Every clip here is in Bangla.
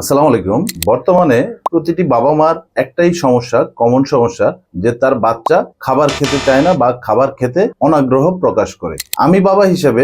আসসালামু আলাইকুম। বর্তমানে প্রতিটি বাবা মার একটাই সমস্যা, কমন সমস্যা, যে তার বাচ্চা খাবার খেতে চায় না বা খাবার খেতে অনাগ্রহ প্রকাশ করে। আমি বাবা হিসেবে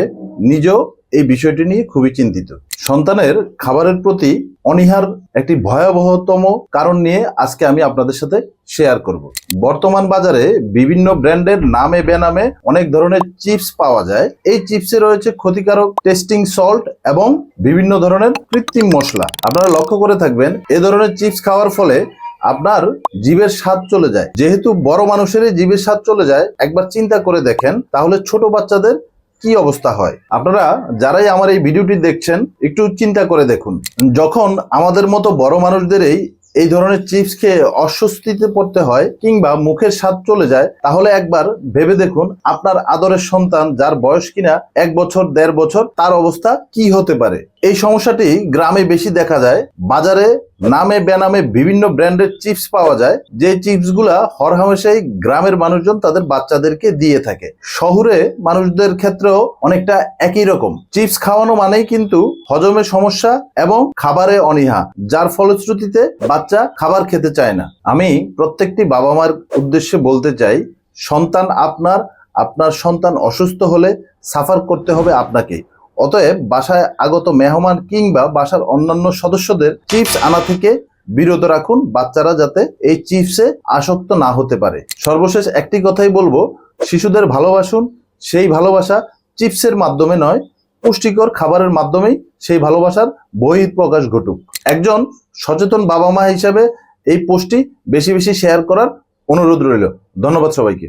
নিজেও এই বিষয়টি নিয়ে খুবই চিন্তিত। সন্তানের খাবারের প্রতি অনীহার একটি ভয়াবহতম কারণ নিয়ে আজকে আমি আপনাদের সাথে শেয়ার করব। বর্তমান বাজারে বিভিন্ন ব্র্যান্ডের নামে বেনামে অনেক ধরনের চিপস পাওয়া যায়। এই চিপসে রয়েছে ক্ষতিকারক টেস্টিং সল্ট এবং বিভিন্ন ধরনের কৃত্রিম মশলা। আপনারা লক্ষ্য করে থাকবেন, এ ধরনের চিপস খাওয়ার ফলে আপনার জিভের স্বাদ চলে যায়। যেহেতু বড় মানুষেরই জিভের স্বাদ চলে যায়, একবার চিন্তা করে দেখেন তাহলে ছোট বাচ্চাদের কি অবস্থা হয়। আপনারা যারাই আমার এই ভিডিওটি দেখছেন একটু চিন্তা করে দেখুন, যখন আমাদের মতো বড় মানুষদেরই এই ধরনের চিপস খেয়ে অস্বস্তিতে পড়তে হয় কিংবা মুখের স্বাদ চলে যায়, তাহলে একবার ভেবে দেখুন আপনার আদরের সন্তান, যার বয়স কিনা 1 বছর 1.5 বছর, তার অবস্থা কি হতে পারে। এই সমস্যাটি গ্রামে বেশি দেখা যায়। বাজারে নামে বেনামে বিভিন্ন ব্র্যান্ডের চিপস পাওয়া যায়, যে চিপস গুলা হরহামেশাই গ্রামের মানুষজন তাদের বাচ্চাদেরকে দিয়ে থাকে। শহুরে মানুষদের ক্ষেত্রেও অনেকটা একই রকম। চিপস খাওয়ানো মানেই কিন্তু হজমের সমস্যা এবং খাবারে অনীহা, যার ফলশ্রুতিতে বাচ্চা খাবার খেতে চায় না। আমি প্রত্যেকটি বাবা মার উদ্দেশ্যে বলতে চাই, সন্তান আপনার সন্তান অসুস্থ হলে সাফার করতে হবে আপনাকে। অতএব বাসায় আগত মেহমান কিংবা বাসার অন্যান্য সদস্যদের চিপস আনা থেকে বিরত রাখুন, বাচ্চারা যাতে এই চিপসে আসক্ত না হতে পারে। সর্বশেষ একটি কথাই বলবো, শিশুদের ভালোবাসুন। সেই ভালোবাসা চিপসের মাধ্যমে নয়, পুষ্টিকর খাবারের মাধ্যমেই সেই ভালোবাসার বহিঃপ্রকাশ ঘটুক। একজন সচেতন বাবা মা হিসাবে এই পোস্টটি বেশি বেশি শেয়ার করার অনুরোধ রইল। ধন্যবাদ সবাইকে।